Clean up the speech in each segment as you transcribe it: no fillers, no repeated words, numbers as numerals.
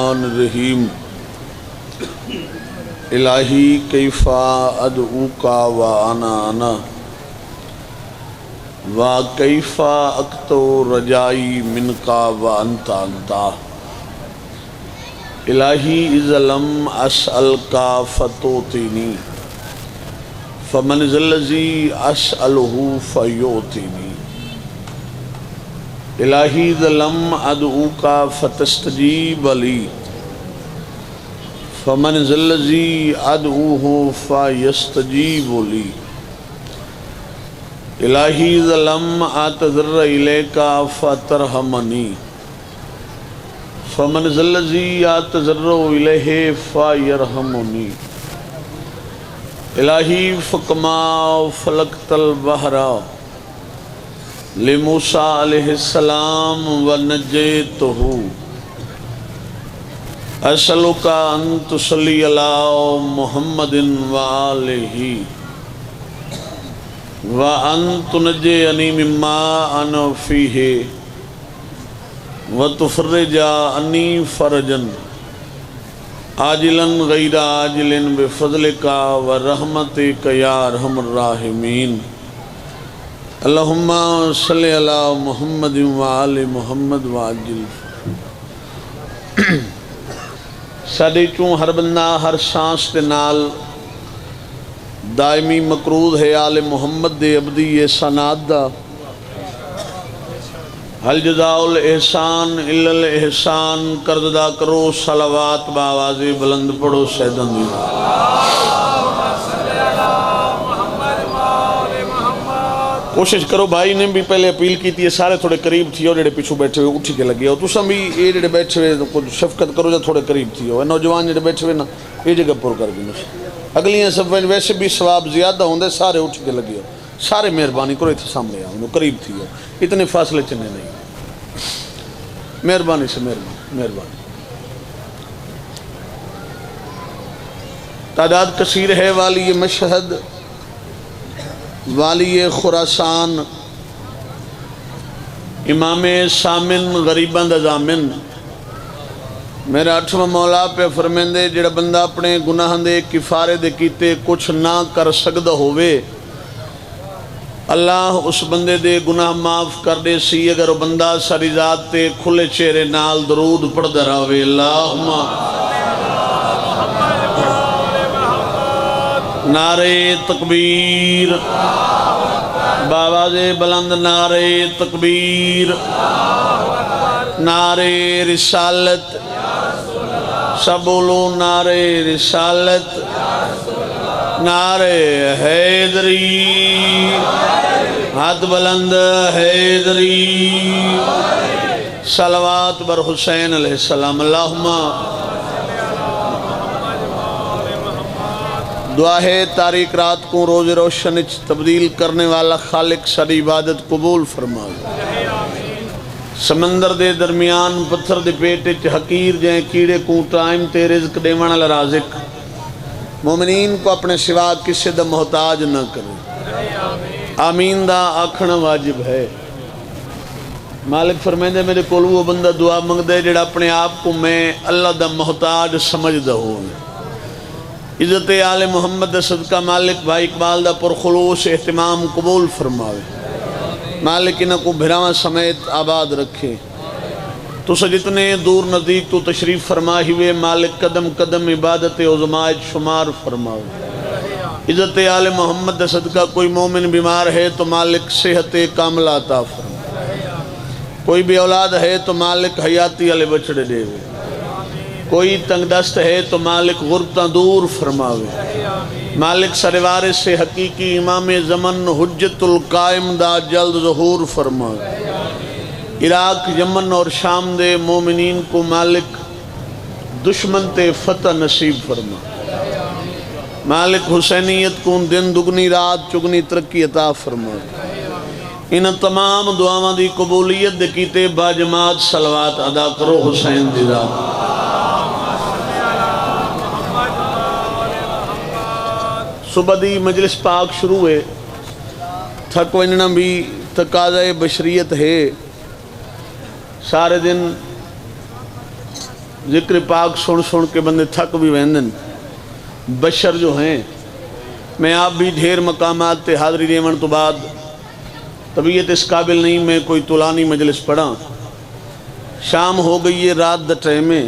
الرحمن الرحیم الہی کیفا ادعوکا وانا وکیفا اکتو رجائی منکا وانتا انتا الہی اذا لم اسألکا فتوتینی فمن ذا الذی اسألہ فیوتینی الہی اذا لم ادعوکا فتستجیب لی فمن ذا الذی ادعوہ فیستجیب لی الہی اذا لم اعتذر الیکا فترحمنی فمن ذا الذی اعتذر الیہ فیرحمنی الہی فکما فلقت البحر لموسیٰ علیہ السلام ونجیتہ اسألک ان تصلی علی محمد وآلہ وان تنجینی مما انا فیہ وتفرج عنی فرجا عاجلا غیر عاجل بفضلک ورحمتک یا ارحم الراحمین اللہم صلی علی محمد وآل محمد وعجل ساڈے چوں ہر بندہ ہر سانس دے نال دائمی مقروض ہے آل محمد دے ابدی احسانات دا حل جزاء الاحسان الا الاحسان قرض دا کرو صلوات باواز بلند پڑھو سیدن دی کوشش کرو بھائی نے بھی پہلے اپیل کی تھی سارے تھوڑے قریب تھی اور جڑے پیچھو بیٹھے ہوئے اٹھی کے لگے ہو تو سم بھی یہ جڑے بیٹھے ہوئے کچھ شفقت کرو جا تھوڑے قریب تھی ہو نوجوان جڑے بیٹھے ہوئے نا یہ جگہ پر کر دی اگلیاں سب ویسے بھی ثواب زیادہ ہوندے سارے اٹھ کے لگے ہو سارے مہربانی کرو اتنے سامنے آؤ قریب تھی ہو اتنے فاصلے چنے نہیں مہربانی سے مہربانی تعداد کثیر ہے والی مشہد والی خراسان امام سامن غریبان دا ضامن میرا 8واں مولا پہ فرمیندے جڑا بندہ اپنے گناہ دے کفارے دے کیتے کچھ نہ کر سکدا ہوئے اللہ اس بندے دے گناہ معاف کر دے سی اگر وہ بندہ ساری ذات تے کھلے چہرے نال درود پڑھ دا رہے اللہم نعرہ تکبیر باواز بلند نعرہ تکبیر نعرہ رسالت سب بولو نعرہ رسالت نعرہ حیدری ہاتھ بلند حیدری صلوات بر حسین علیہ السلام اللہم دعا ہے تاریک رات کو روز روشن تبدیل کرنے والا خالق ساری عبادت قبول فرمائے سمندر دے درمیان پتھر دے پیٹے حقیر جائیں کیڑے کو ٹائم تے رزق دیوانا لرازق مومنین کو اپنے سوا کسی دا محتاج نہ کرے آمین دا آکھنا واجب ہے مالک فرمیندے میرے کول وہ بندہ دعا منگ دے جڑا اپنے آپ کو میں اللہ دا محتاج سمجھ دا ہوں عزت آل محمد صدقہ مالک بھائی اقبال دا پر خلوص اہتمام قبول فرماوے مالک انہاں کو بھراواں سمیت آباد رکھے تو جتنے دور نزدیک تو تشریف فرمائی ہوئے مالک قدم قدم عبادت عظمائت شمار فرماوے عزت آل محمد صدقہ کوئی مومن بیمار ہے تو مالک صحت کاملہ عطا فرماوے کوئی بھی اولاد ہے تو مالک حیاتی علی بچڑے دے ہوئے کوئی تنگ دست ہے تو مالک غربتاں دور فرماوے مالک سروار سے حقیقی امام زمن حجت القائم دا جلد ظہور فرماوے عراق یمن اور شام دے مومنین کو مالک دشمن تے فتح نصیب فرماوے مالک حسینیت کو دن دگنی رات چگنی ترقی عطا فرماوے ان تمام دعاواں دی قبولیت دے کیتے باجماعت صلوات ادا کرو حسین دی ذات صبح دی مجلس پاک شروع ہے تھک وننا بھی تقاضۂ بشریت ہے سارے دن ذکر پاک سن کے بندے تھک بھی ویندن. بشر جو ہیں، میں آپ بھی ڈھیر مقامات تے حاضری دیون تو بعد طبیعت اس قابل نہیں میں کوئی طولانی مجلس پڑھا. شام ہو گئی ہے، رات دا ٹائم ہے.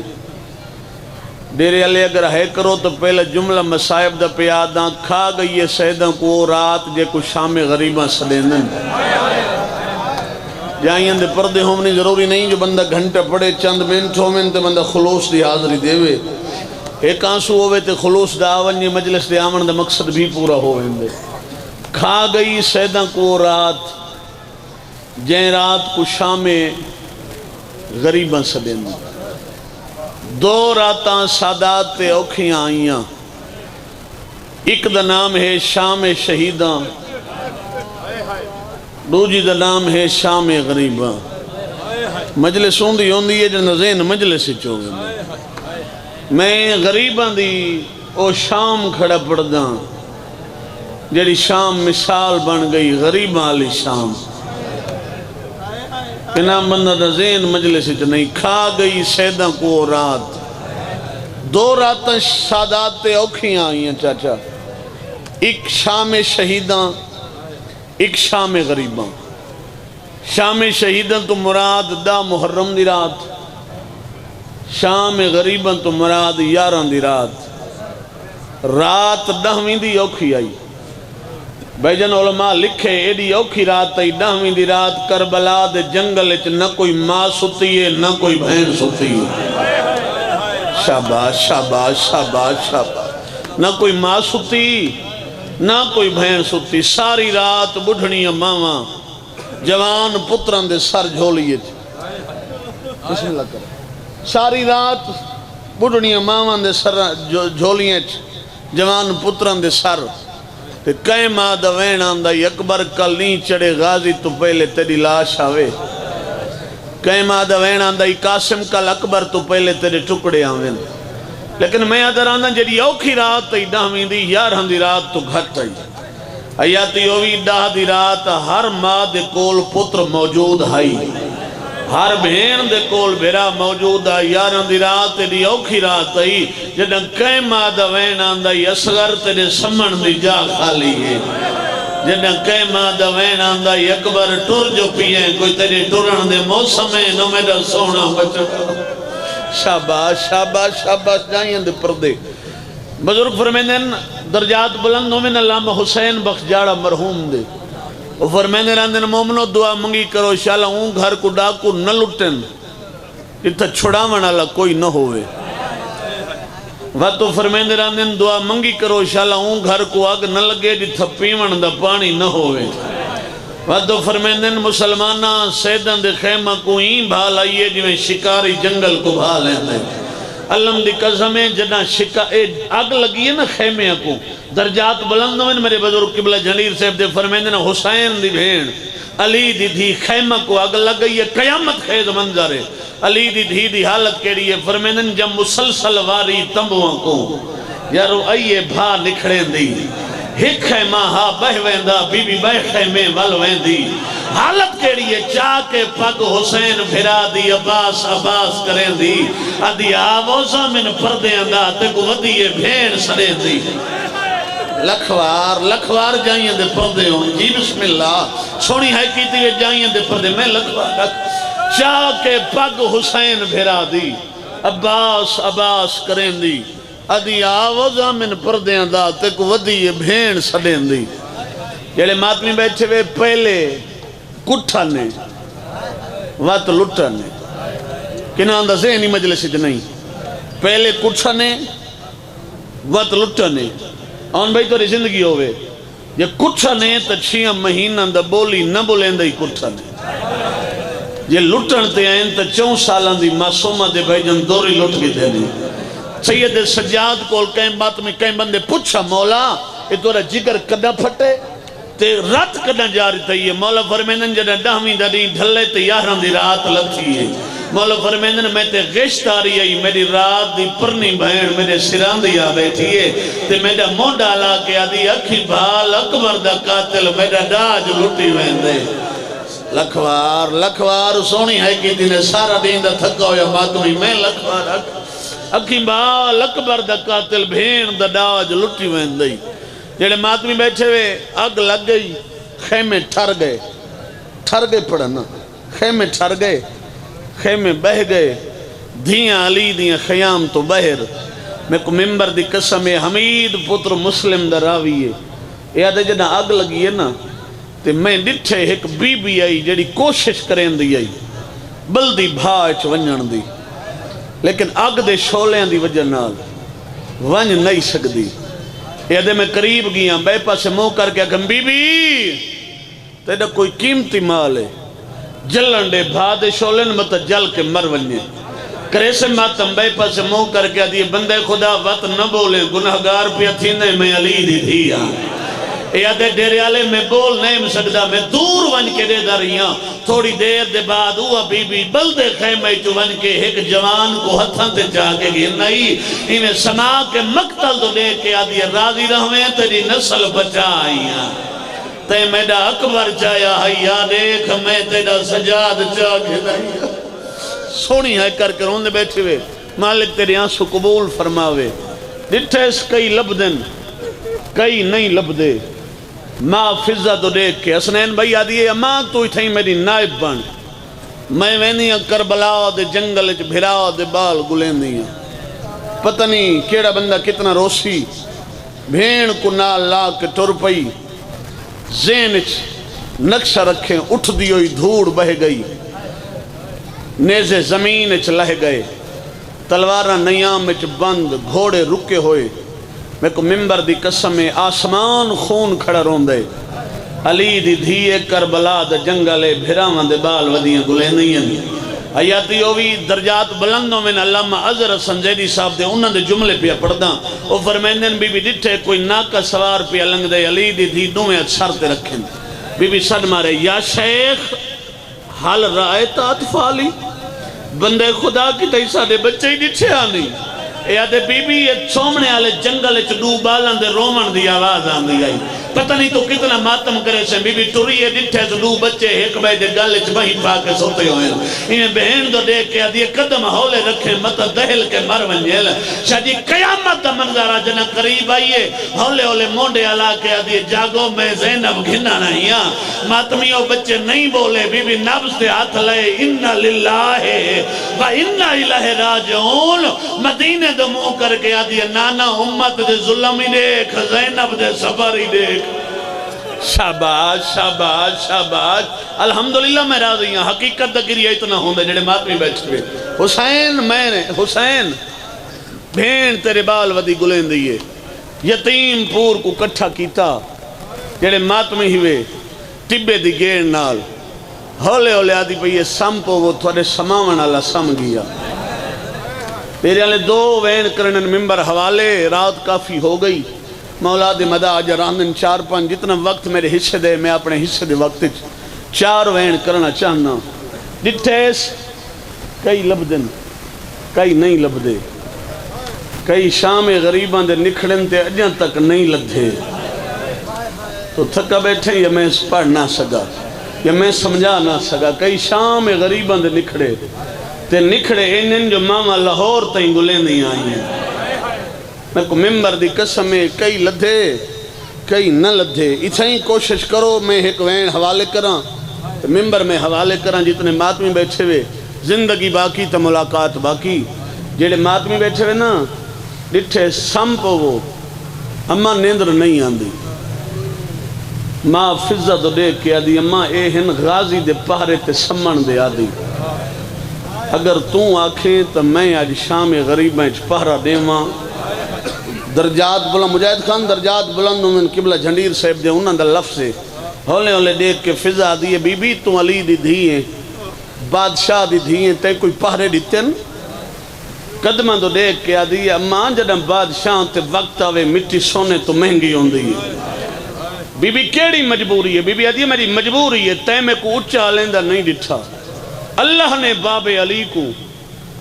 ڈیرے والے اگر ہے کرو تو پہلا جملہ مصائب دا پیاداں کھا گئی ہے سیداں کو رات جے کو شام غریباں سدیندن. جائیں دے پردے ہومنی ضروری نہیں جو بندہ گھنٹہ پڑے چند منٹ ہومن تے بندہ خلوص دی حاضری دے وے. ایک آنسو ہوئے تے خلوص دا آون یہ مجلس دے آمن دا مقصد بھی پورا ہوئے دے. کھا گئی سیداں کو رات جائیں رات کو شام غریباں سدیندن. دو راتاں سادات تے اوکھیاں آئیاں. ایک دا نام ہے شام شہیداں، دوجی دا نام ہے شام غریباں. مجلس ہوندی ہوندی ہے جن زین مجلس چوگے. میں غریباں دی او شام کھڑا پڑداں جڑی شام مثال بن گئی غریباں علی شام. کہ نام بندہ دا زین مجلس چ نہیں. کھا گئی سیداں کو رات، دو راتاں سادات تے اوکھیاں آئیاں چاچا. ایک شام شہیداں، ایک شام غریباں. شام شہیداں تو مراد دا محرم دی رات، شام غریباں تو مراد 11 دی رات. رات 10ویں دی اوکھی آئی. بھائی جن علماء لکھے ایڈی اوکھی رات آئی 10ویں دی رات. کربلا دے جنگل اچ نہ کوئی ماں ستی ہے نہ کوئی بہن ستی ہے. شاباش شاباش شاباش شاباش. نہ کوئی ماں ستی نہ کوئی بہن ستی. ساری رات بڑھنی ماواں جوان پتران دے سر جھولیے. بسم اللہ کریں. ساری رات بڑھنی ماواں دے سر جھولیے جوان پتران دے سر. کئی ماں دا وین آندہ اکبر کل نہیں چڑے غازی تو پہلے تیری لاش آوے. کئی ماں دا وین آندہ قاسم کل اکبر تو پہلے تیرے ٹکڑے آویں. لیکن میں ادھر آندہ جڑی اوکھی رات ای 10ویں دی 11 دی رات تو گھٹ آئی. آیاتی ہوئی 10 دی رات ہر ماں دے کول پتر موجود ہائی، ہر بہن دے کول بھیرا موجود ہے. 11 دی رات دی اوکھی رات آئی جدن کئی ماں دا وین آندہ اصغر تیرے سمن دی جا خالی ہے. جدن کئی ماں دا وین آندہ اکبر ٹر جو پیئے کوئی تیرے ٹرن دے موسم ہے نو میرا سونا بچا. شاباش شاباش شاباش. جائیں دے پردے بزرگ فرمیندن درجات بلند ہومن علامہ حسین بخش جاڑا مرحوم دے. وہ فرمیندن راندن مومنو دعا منگی کرو شالا اون گھر کو ڈاکو نہ لٹن اتھا چھڑاون والا کوئی نہ ہوئے. تو فرمیندن راندن دعا منگی کرو شالا اون گھر کو آگ نہ لگے جتھا پیون دا پانی نہ ہوئے. تو فرمیندن مسلمانہ سیدن دے خیمہ کو ہی بھال آئیے جو شکاری جنگل کو بھال ہیں. علم دی قسمیں جنا آگ لگی ہے نا خیمے کو. درجات بلند ہوئے میرے بزرگ قبلہ جھنڈیر صاحب دے فرمیندن حسین دی بھین علی دی دھی خیمہ کو آگ لگ گئی ہے. قیامت خیز منظر ہے. علی دی دھی دی حالت کیڑی ہے فرمیندن جب مسلسل واری تمبوان کو یارو آئیے بھا نکھڑیں دی ہک خیمہ ہاں بہ ویندہ بی بی بہ خیمے ول ویندی. حالت کیڑی ہے چاہ کے پگ حسین پھرا دی عباس عباس کریں دی ادھی آووزہ من پردے اندہ تے کو ودیے بھین سریں دی. لکھوار جائیں دے پردے ہوں جی بسم اللہ سونی ہے کیتی ہے جائیں دے پردے میں لکھوار چاہ کے پگ حسین پھرا دی عباس عباس کریں دی ادھی آوازہ من پردیاں دا تے کو ودی بھین سڑیں دی. جیلے ماتمی بیٹھے ہوئے پہلے کٹھا نے وات لٹھا نے کنان دا ذہنی مجلس جو نہیں. پہلے کٹھا نے وات لٹھا نے آن بھائی تو رہی زندگی ہوئے یہ کٹھا نے تا 6 مہینہ دا بولی نہ بولیں دا ہی کٹھا نے. یہ لٹھن تے آئیں تا 4 سالان دی معصومہ دے بھائی جن دوری لٹ کے دے دی. سید سجاد کو کہیں بات میں کہیں بندے پوچھا مولا یہ تورا جگر کدہ پھٹے تے رات کدہ جاری تھی ہے. مولا فرمیندن جدہ 10ویں دری ڈھلے تے 11 دی رات لگتی ہے. مولا فرمیندن میں تے غشت آ رہی ہے میری رات دی پرنی بہن میرے سران دیا بیٹھی ہے تے میرا مو ڈالا کے آدھی اکھی بھال اکبر دا قاتل میرا ڈاج لٹی ویندے. لکھوار سونی ہے کہ دینے سارا دین دا تھکا ہویا ماتمی میں لکھوار اکھی بال اکبر دا قاتل بھین دا ڈاج لٹی وین دئی جڑے ماتمی بیٹھے ہوئے اگ لگ گئی خیمے ٹھر گئے پڑھنا خیمے ٹھر گئے خیمے بہ گئے دھیاں علی دیاں خیام تو بہر میں کو ممبر دی قسم حمید پتر مسلم دا راوی ہے یاد ہے جنہ اگ لگی ہے نا تے میں ڈٹھے ایک بی بی آئی جڑی کوشش کریں دی آئی بلدی بھاچ ونجن دی لیکن اگ دے شولیاں دی وجہ نال ونج نہیں سکدی یاد ہے میں قریب گیا بے پاسے منہ کر کے اکھم بی بی تیرا کوئی قیمتی مال ہے جلن دے بھا دے شولن مت جل کے مر ونجے کرے سے ماتم بے پاسے منہ کر کے دیئے بندے خدا وقت نہ بولیں گناہگار پیا تھینے میں علی دی دیا یادے ڈیرے آلے میں بول نہیں سکتا میں دور ون کے دے دریاں تھوڑی دیر دے بعد ہوا بی بی بلدے خیمے چو ون کے ایک جوان کو ہتھاں تے جا کے گئے نہیں انہیں سما کے مقتل تو دے کے آدھی راضی رہویں تیری نسل بچائیاں تے میڈا اکبر چایا حیاء دیکھ میں تیرا سجاد چاہ کے نہیں سونی ہے کر کے روندے بیٹھے ہوئے مالک تیرے آنسو قبول فرماوے ڈٹھے اس کئی لبدن کئی نہیں لبدے ماں فضہ تو دیکھ کے حسنین بھائی آدھی ہے اماں تو ہی تھیں میری نائب بن میں وینی کربلا دے جنگل چ بھرا دے بال گلین دی پتہ نہیں کیڑا بندہ کتنا روسی بھین کو نال لا کے ٹر پئی زین چ نقشہ رکھیں اٹھ دی ہوئی دھوڑ بہ گئی نیزے زمین چ لہ گئے تلوارہ نیام چ بند گھوڑے رکے ہوئے میں کو ممبر دی قسم آسمان خون کھڑا رون دے علی دی دھیے کربلا دا جنگلے بھراوان دے بال ودیاں گلے نہیں ہیں آیاتی ہوئی درجات بلندوں میں علامہ عذر سنجیدی صاحب دے انہوں دے جملے پیا پڑھداں او فرمیندن بی بی ڈٹھے کوئی ناکہ سوار پیا لنگ دے علی دی دھی دوں میں سر تے رکھیں بی بی صد مارے یا شیخ حال رائتا اطفالی بندے خدا کی تیسا دے بچے ہی ڈٹھے آنی یادے بی بی یہ سومنے آلے جنگل چڈو بالن دے رومن دی آواز آن دی آئی پتہ نہیں تو کتنا ماتم کرے سے بی بی ٹوری ہے ڈٹھے سے دو بچے ایک بھائی دے گل چ بہی پا کے سوتے ہوئے انہیں بہن تو دیکھ کے آدھی قدم ہولے رکھے مت دہل کے مر ونجیل شاہ جی قیامت دا منظرہ جنہ قریب آئیے ہولے ہولے مونڈے علا کے آدھی جاگو میں زینب گھنا نہیں ماتمیوں بچے نہیں بولے بی بی نفس دے ہاتھ لے انہا للہ و انہا الہ راجعون مدینے دو منہ کر کے آدھی نانا امت دے ظلم ہی دیکھ زینب دے صبر ہی دیکھ شاباش شاباش شاباش الحمدللہ میں راضی ہوں حقیقت دا گریہ اتنا ہوں دے جڑے ماتمی بیٹھ ہوئے حسین میں نے حسین بھین تیرے بال ودی گلین دیئے یتیم پور کو کٹھا کیتا جڑے ماتمی ہوئے ٹبے دی گیر نال ہولے ہولے آدھی پہ یہ سمپو وہ تھوڑے سماون اللہ سم گیا میرے آلے دو وین کرنن ممبر حوالے رات کافی ہو گئی مولا دے مدہ آجر آندن 4-5 جتنا وقت میرے حصے دے میں اپنے حصے دے وقت 4 وین کرنا چاہنا ڈٹھیس کئی لبدن کئی نہیں لبدے کئی شام غریبان دے نکھڑن تے اجاں تک نہیں لدھے تو تھکا بیٹھے یا میں پڑھ نہ سکا یا میں سمجھا نہ سکا کئی شام غریبان دے نکھڑے تے نکھڑے انہن جو ماما لاہور تائیں گلے نہیں آئی ہیں میں کو ممبر دی قسم کئی لدھے کئی نہ لدھے اتھائیں کوشش کرو میں ایک وین حوالے کراں ممبر میں حوالے کراں جتنے ماتمی بیٹھے ہوئے زندگی باقی تا ملاقات باقی جیڑے ماتمی بیٹھے ہوئے نا ڈٹھے سمپو وہ اماں نیندر نہیں آندی ماں فضہ تو دیکھ کے آدھی اماں اے ہن غازی دے پہرے تے سمن دے آدھی اگر توں آکھیں تو میں آج شام غریب میں پہرہ دیواں درجات بلند مجاہد خان درجات بلند من قبلہ جھنڈیر صاحب دے انہاں دا لفظ ہے ہولے ہولے دیکھ کے فضا دیئے بی بی تو علی دی دھیئے بادشاہ دی دھیئے تے کوئی پہرے دیتن قدمہ تو دیکھ کے آدھی اماں جدہ بادشاہ تے وقت آوے مٹی سونے تو مہنگی ہوں دی بی بی کیڑی مجبوری ہے بی بی آدھی میری مجبوری ہے تے میں کو اچھا لیندہ نہیں ڈٹھا اللہ نے باب علی کو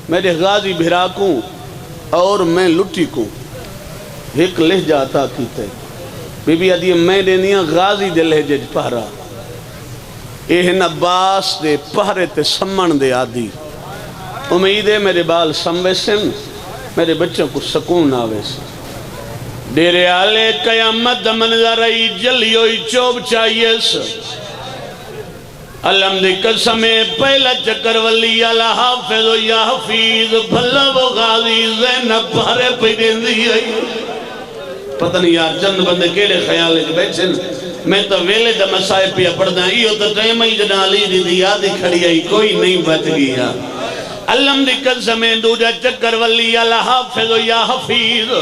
میرے غازی بھرا کو اور میں لٹی کو ایک لہجہ عطا کیتے بی بی آدھی میں دینیاں غازی دے لہجے پہرا اہن عباس دے پہرے تے سمن دے آدھی امید ہے میرے بال سموے سن میرے بچوں کو سکون آوے سے ڈیرے آلے قیامت منظر ای جلی ہوئی چوب چاہیے سے علم دی قسمیں پہلا چکر ولی اللہ حافظ و یا حفیظ بھلا و غازی زین پارے پہ دین دی آئی پتہ نہیں یار چند بندے کیلے خیالے جو بیٹھے میں تو ویلے دا مسائب پیا پڑھنا ایو تو ٹائم ہی جنا علی دی یادی کھڑی آئی کوئی نہیں بچ گیا علم دی قسمیں دوجہ چکر ولی اللہ حافظ و یا حفیظ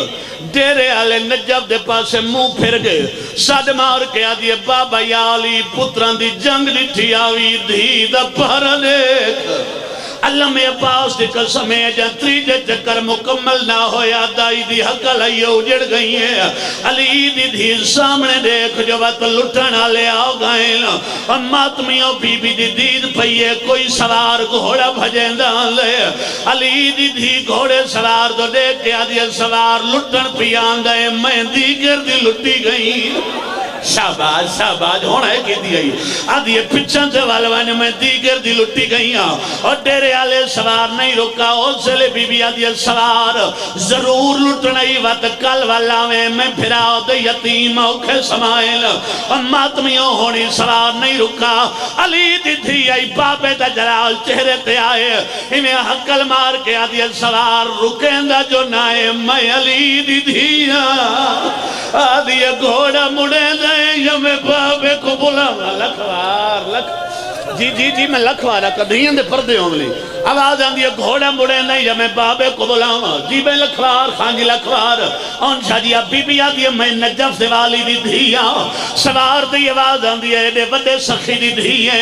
ڈیرے آلے نجب دے پاسے منہ پھر گئے ساڑھ مار کے آدھئے بابا یا علی پتران دی جنگ ڈٹھی آوی دھی دا پہرا دیکھ اللہ میں عباس دی قسمیں جن تریجے چکر مکمل نہ ہویا دائی دی حقل آئیے اجڑ گئی ہیں علی دی دھی سامنے دیکھ جو وقت لٹنا لے آؤ گئے اور ماتمیوں بی بی دی دید پہیے کوئی سوار گھوڑا بھجیندہ لے علی دی دھی گھوڑے سوار دو دیکھ کے آدھئے سوار لٹن پیان گئے میں دیگر دی لٹی گئی شہباز شہباز ہونا ہے کی دی آئی آدھئے پچھن سے والوانے میں دیگر دی لٹی گئی اور ڈیرے آلے سوار نہیں رکا اوزلے بی بی آدھئے سوار ضرور لٹنائی وقت کل والا میں پھراؤ دے یتیم اوکھے سمائل اور ماتمیوں ہونی سوار نہیں رکا علی دی تھی آئی بابے دا جلال چہرے تے آئے ہمیں حقل مار کے آدھئے سوار رکیندہ جو نائے میں علی دی تھی آدھئے گھوڑا مڑے دے یا میں بابے کو بلانا لکھوار جی میں لکھوارا کدھیاں دے پردے ہوں لی آواز آن دیا گھوڑا مڑے نہیں یا میں بابے کو بلانا جی میں لکھوار خان جی لکھوار ان شاہ جی بی بی آ دیا میں نجف سے والی دی دھیا سوار دی آواز آن دیا ایڈے وڈے سخی دی دھیے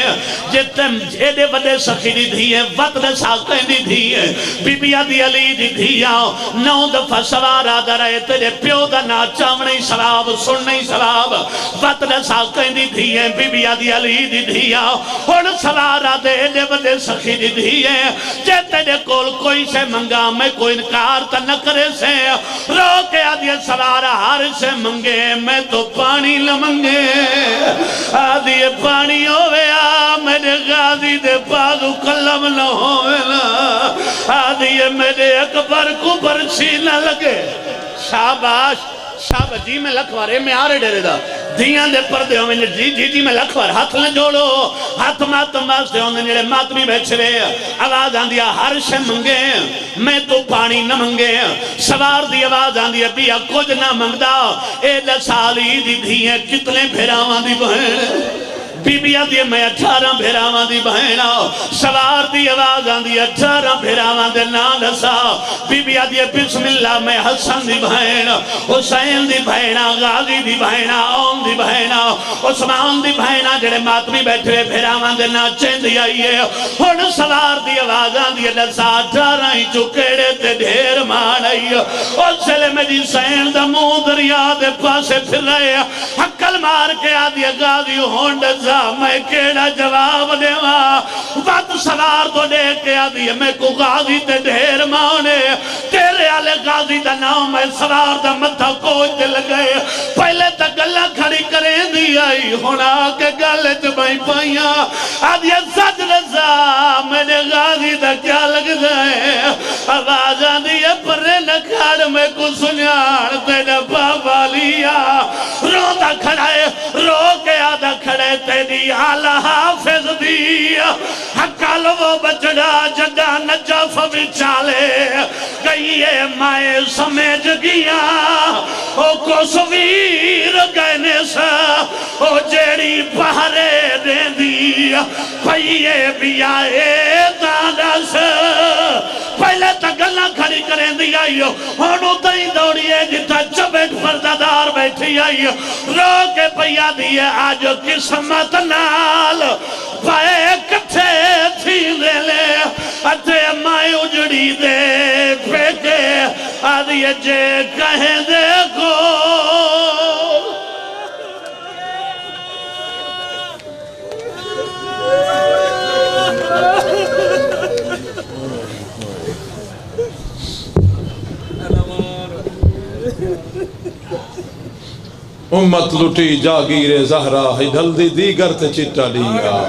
جتن ایڈے وڈے سخی دی دھیے وطن ساکیں دی دھیے بی بی آ دیا لی دی دھیا 9 دفعہ سوار آدھا رہے تیرے پیو دا نا چاونے سواب سننے سواب وطن ساکیں دی دھیے بی بی آ دیا لی دی دھیا ہون سوار آدھے ایڈے وڈے سخی دی دھیے جے تیرے کول کوئی سے منگا میں کوئی انکار تا نہ کرے سے رو کے آدھیے سوارا ہر سے منگے میں تو پانی لمنگے آدھیے پانی ہوئے میرے غازی دے پاگو کلم نہ ہوئے آدھیے میرے اکبر کو برچی نہ لگے شاباش شاباش جی میں لکھوارے میں آرے ڈیرے دا دیاں دے پردے ہوں میں جی میں لکھوار ہاتھ نہ جوڑو ہاتھ ماتم واسطے ہوں نے ماتمی بیٹھے رہے آواز آن دیا ہر شے منگے میں تو پانی نہ منگے سوار دی آواز آن دیا بیا کچھ نہ منگدا اے لسالی دی دھییں کتنے پھیراوان دی بہن بی بی آدھی میں 18 بھیراوان دی بہینا سوار دی آواز آن دی 18 بھیراوان دے نام دسا بی بی آدھی بسم اللہ میں حسن دی بہینا حسین دی بہینا غازی دی بہینا اون دی بہینا عثمان دی بہینا جڑے ماتمی بیٹھے بھیراوان دے نام چند آئیے ہن سوار دی آواز آن دی دسا 18 ہی چکیڑے تے ڈھیر مان آئیے اس سلے میں دی سین دا منہ دریا دے پاسے پھر رہے حقل مار کے آدھی غازی ہون دسا میں کیڑا جواب دیوا وقت سوار تو دے کے آدھی میں کو غازی تے ڈھیر مانے تیرے آلے غازی دا نام میں سوار دا متھا کوچ دے لگئے پہلے تا گلہ کھڑی کریں دی آئی ہونا کے گلے چبائی پائیاں آدھی سج رضا میرے غازی دا کیا لگ جائے آواز آدھی پرے نکھاڑ میں کو سنیار تیرے بابا لیا رو دا کھڑائے رو کے آدھا کھڑے تیرے دی آلہ حافظ دی حقال وہ بچڑا جگہ نجف بچالے گئیے مائے سمیج گیا او کو سویر گئنے سا او جیڑی بہرے دے دی پہیے بھی آئے دادا سا پہلے تک گلہ کھڑی کریں دی آئیو ہونو تائیں دوڑیے جتا چبیٹ پردادار بیٹھی آئیو رو کے پہیا دیئے آج قسمت نال پائے کٹھے تھی لے لے اتے مائے اجڑی دے پھیکے آدھیے جے کہیں دے کو امت لٹی جاگیر زہرا ہدل دی دیگر تے چٹا دیا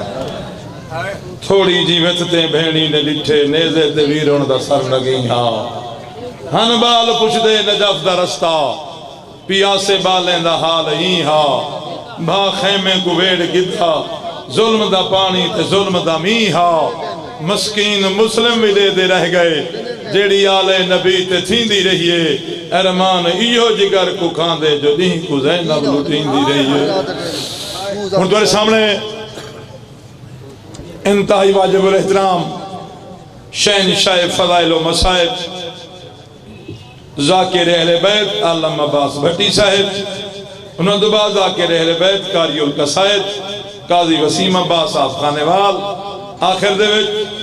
تھوڑی جی ویتتے بھینی نے لٹھے نیزے تے ویرون دا سر لگی ہاں ہن بال پوچھ دے نجف دا رستہ پیاسے بالیں دا حال ہی ہا بھا خیمے کو ویڑ گدھا ظلم دا پانی تے ظلم دا میہا مسکین مسلم بھی دے رہ گئے جیڑی آلے نبی تے تھیندی رہیے ارمان ایو جگر کو کھاندے جو دین کو زینب لٹیندی رہیے ان تمہارے سامنے انتہائی واجب الاحترام شہنشاہ فضائل و مسائب ذاکر اہل بیت علامہ عباس بھٹی صاحب انہوں نے بعد ذاکر اہل بیت قاری القصائد قاضی وسیم عباس آپ خانے وال آخر دے وچ